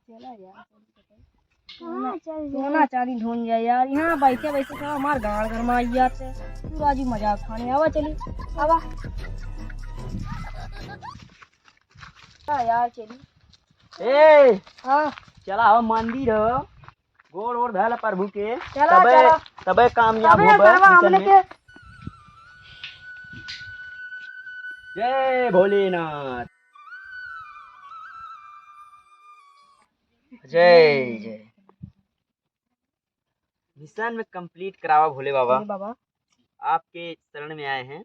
चला यार सोना चांदी ढूंढ जाए यार। यहाँ बैठे बैठे सब हमारे गाँव घर में आई जाते तू राजू मजाक खाने आवा चली आवा यार चली ए हाँ चला हो मंदिर हो गोड़ ओड़ धल प्रभु के चला तबे चला तबे कामयाब अबे होबे सरवा मिशन हमने में। के जय भोलेनाथ। जय जय। मिशन में कंप्लीट करावा भोले बाबा। बाबा आपके शरण में आए हैं।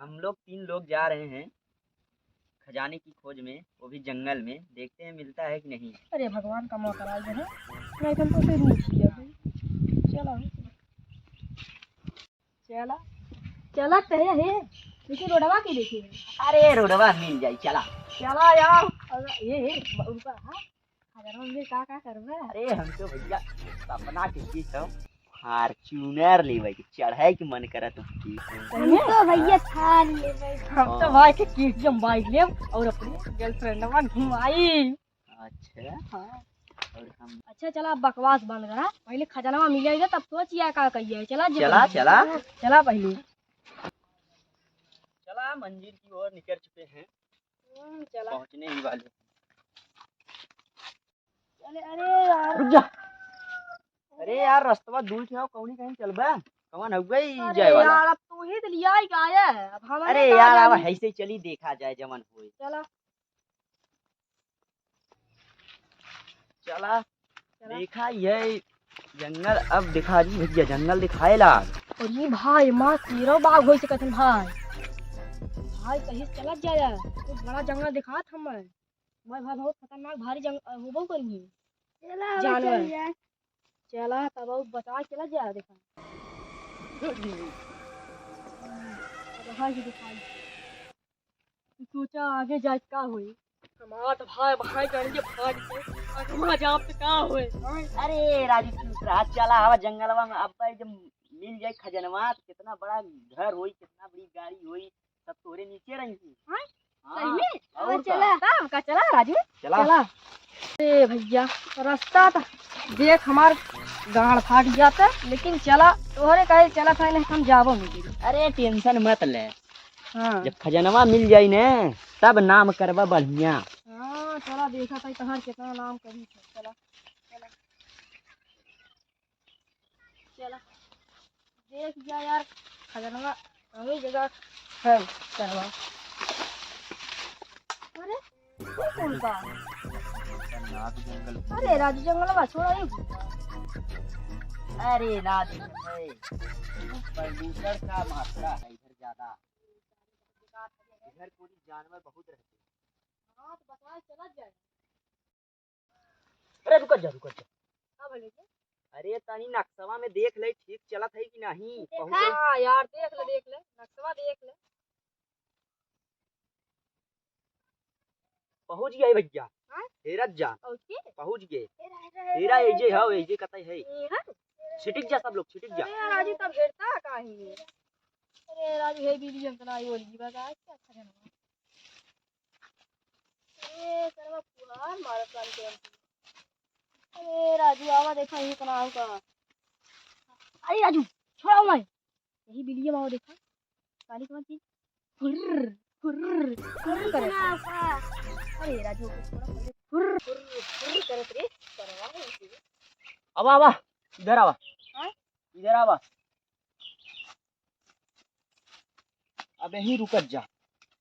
हम लोग 3 लोग जा रहे हैं खजाने की खोज में, वो भी जंगल में। देखते हैं मिलता है कि नहीं। अरे भगवान का मौका आ गया है नहीं तुम तो फिर नहीं किया चला चला चला कहे है देखिए रोडवा की देखिए अरे रोडवा मिल जाई चला। चला यार ये ऊपर हाँ हजार में का करबे अरे हम तो भैया सपना के की सब फॉर्च्यूनर लेवे के चढ़ाई के मन करत की। हम तो भैया थार लेबै हम तो भाई के केटीएम बाइक लेब और अपनी गर्लफ्रेंड में घुमाई। अच्छा हाँ और हम अच्छा चला अब बकवास बंद करा पहले खजाना मिल जाएगा तब सोचिए का कहिए चला चला चला चला पहले चला मंजिल की ओर निकल चुके हैं। चला पहुंचने ही वाले। अरे अरे यार रुक जा। अरे यार रास्ता दूर थे कौनी कहीं चलबा कौन हो गई अरे जाए वाला। यार अब तू ही तो लिया ही का है अब हमारे अरे यार अब ऐसे ही चली देखा जाए जमन होए। चला चला देखा ये जंगल अब दिखा जी भैया जंगल दिखाए ला। और ये भाई माँ तेरो बाग हो सकत भाई भाई कहीं चला जाया तो बड़ा जंगल दिखा था मैं भाई बहुत खतरनाक भारी जंगल होबो करी जानवर चला तब अब बता चला जाया देखा दिखाई सोचा आगे जाए का हुई हमारा तो भाई भाई करेंगे भाग के वहाँ जाप तो का हुए अरे राजू तू रात चला हवा जंगलवा में अब भाई जब मिल जाए खजनवा तो कितना बड़ा घर होई कितना बड़ी गाड़ी होई सब तोरे नीचे रहेंगी। सही में और चला का चला राजू चला चला अरे भैया रास्ता था देख हमार गाड़ फाट जाता लेकिन चला तोहरे कहे चला था नहीं हम जाबो नहीं। अरे टेंशन मत ले हाँ जब खजनवा मिल जाई ने तब नाम करवा बढ़िया। हाँ चला देखा था तहार कितना नाम करी चला चला चला देख जा यार खजनवा हमें जगह है करवा अरे कौन सा अरे राजू जंगल में छोड़ा ये अरे रात है प्रदूषण का मात्रा है इधर ज्यादा। इधर कोई जानवर बहुत रहते हैं। हाँ तो बकवास चला जाए अरे रुक जा रुक जा। हाँ बोले अरे तनी नक्शवा में देख ले ठीक चलत है कि नहीं। हाँ यार देख ले नक्शा देख ले पहुंच गए भैया। हाँ? हेरत जा पहुंच गए। हेरा एजे है एजे कतई है छिटिक जा सब लोग छिटिक जा। अरे राजू तब घेरता काहे अरे राजू हे बीबी जंतना आई बोली बता क्या अच्छा जाना अरे सरवा पुआर मारत वाली के अरे राजू आवा देखा ये कनाव का अरे राजू छोड़ो मैं यही बिल्ली माओ देखा काली कौन चीज फुर फुर फुर करे अरे राजू थोड़ा पहले फुर फुर फुर करत रे करवा अब आवा इधर आवा हाँ? इधर आवा। अब यहीं रुकत जा।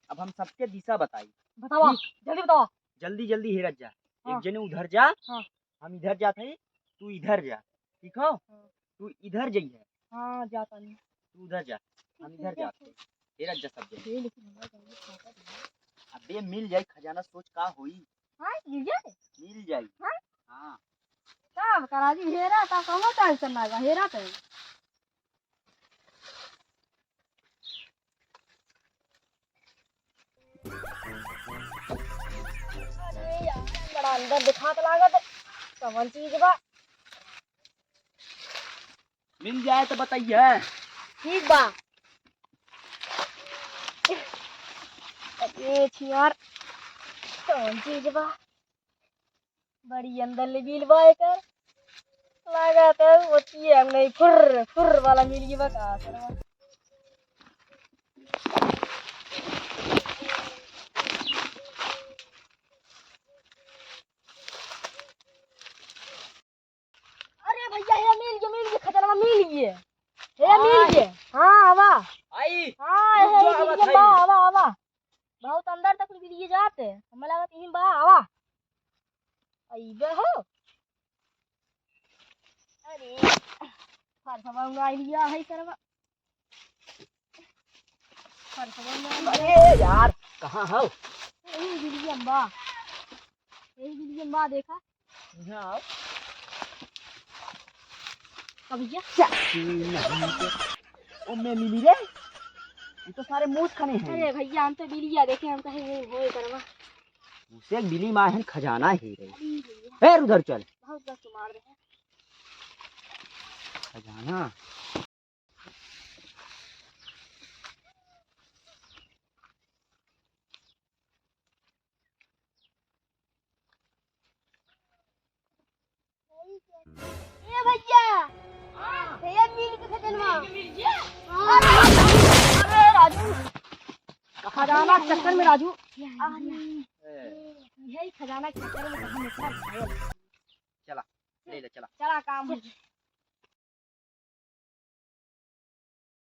अब हम सबके दिशा बताई बतावा जल्दी बतावा जल्दी जल्दी हेरत जा। हाँ। एक जने उधर जा हाँ। हम इधर जाते हैं तू इधर जा ठीक हो। तू इधर जाइए हाँ जाता नहीं तू उधर जा हम इधर जाते हैं। हेरत जा सब जने। अब ये मिल जाए खजाना सोच का हुई। हाँ मिल जाए मिल जाए। हाँ? हाँ तब कराजी हेरा ता कौनो टेंशन ना हेरा तो अरे यार बड़ा अंदर दिखा तो लागत कौन चीज बा मिल जाए तो बताइए। ठीक बा अरे यार कौन चीज बा बड़ी अंदर ले बिल बाय कर लगा तो होती है हम नहीं फुर फुर वाला मिल गया बका सरवा। अरे भैया ये मिल गया खतरनाक मिल गया ये मिल गया। हाँ हवा आई हाँ ये रुक मिल जाओ, गया बा हवा हवा बहुत अंदर तक मिल गया जाते हमें लगा यहीं बा हवा आई बे हो। अरे फरसवा उड़ाई लिया है सरवा फरसवा अरे यार कहाँ हो? यही बिल्ली बा यही बिल्ली बा देखा यहाँ आओ। भैया ओ मैं मिली रे, ये तो सारे मूस खाने हैं। अरे भैया हम तो बिलिया देखे हम कहे होए करवा उसे बिली माँ है खजाना ही रही। फिर उधर चल बहुत बस मार रहे खजाना। ए भैया भैया मिल के खजनवा अरे राजू खजाना के चक्कर में राजू यही खजाना के चक्कर में कहां निकला चला ले ले चला। चला काम हो